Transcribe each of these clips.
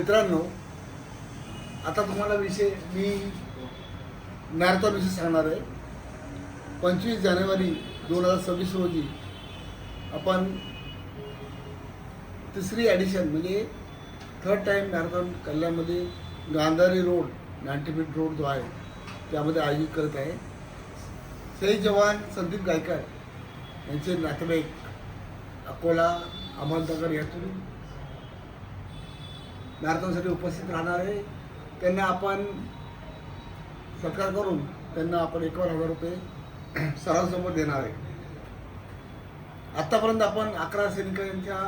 मित्रांनो, आता तुम्हाला मी मॅरेथॉन विषयी सांगणार आहे. 25 जानेवारी 2026 रोजी आपण तिसरी ॲडिशन म्हणजे थर्ड टाईम मॅरेथॉन कल्याणमध्ये गांधारी रोड 90 फीट रोड जो आहे त्यामध्ये आयोजित करत आहे. शहीद जवान संदीप गायकवाड यांचे नातेवाईक अकोला अहमदनगर यातून मॅरेथॉनसाठी उपस्थित राहणार आहे. त्यांना आपण सत्कार करून त्यांना आपण 51,000 रुपये सर्वांसमोर देणार आहे. आत्तापर्यंत आपण 11 सैनिकांच्या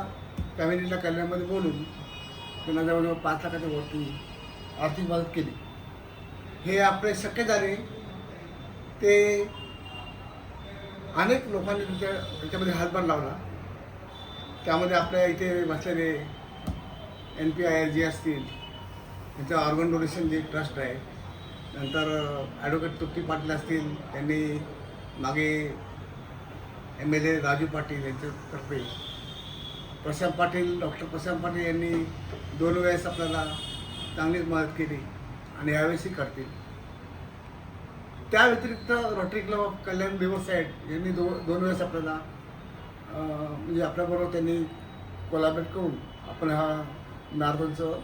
फॅमिलीला कल्याणमध्ये बोलून त्यांना जवळजवळ 5 लाखाच्या वरती आर्थिक मदत केली. हे आपले शक्य झाले ते अनेक लोकांनी त्याच्यामध्ये हातभार लावला. त्यामध्ये आपल्या इथे बसलेले NPIRG असतील, त्यांचं ऑर्गन डोनेशन जे ट्रस्ट आहे, नंतर ॲडव्होकेट तृप्ती पाटील असतील, त्यांनी मागे MLA राजू पाटील यांच्यातर्फे डॉक्टर प्रशांत पाटील यांनी 2 वेळेस आपल्याला चांगलीच मदत केली आणि यावेळेसही करतील. त्या व्यतिरिक्त rotary club of Kalyan Riverside यांनी 2 वेळेस आपल्याला म्हणजे आपल्याबरोबर त्यांनी कोलॅबरेट करून आपण हा मॅरेथॉनचं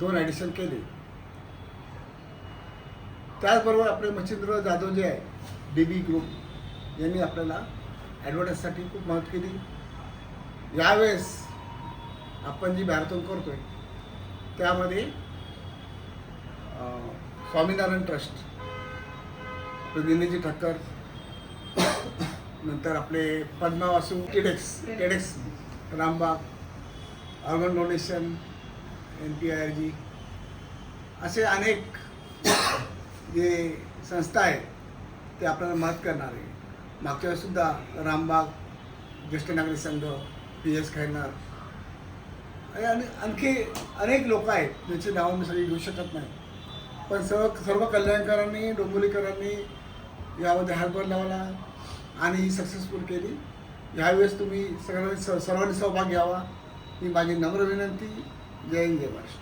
2 ॲडिशन केले. त्याचबरोबर आपले मच्छिंद्र जाधव जे आहे DB ग्रुप यांनी आपल्याला ॲडव्हर्टाईजसाठी खूप मदत केली. यावेळेस आपण जी मॅरेथॉन करतो आहे त्यामध्ये स्वामीनारायण ट्रस्ट, दिनेजी ठक्कर, नंतर आपले Padmavasu, TEDx Rambagh, organ donation, NPIRG असे अनेक जे संस्था आहेत ते आपल्याला मदत करणार आहे. मागच्या वेळेससुद्धा रामबाग, ज्येष्ठ नागरिक संघ, PS खैरनार आणि आणखी अनेक लोक आहेत ज्यांची नावं मी सगळी घेऊ शकत नाही. पण सर्व कल्याणकरांनी, डोंबिवलीकरांनी यामध्ये हातभार लावला आणि सक्सेसफुल केली. ह्यावेळेस तुम्ही सर्वांनी सहभाग घ्यावा ही माझी नम्र विनंती. जय हिंद, जय महाराष्ट्र.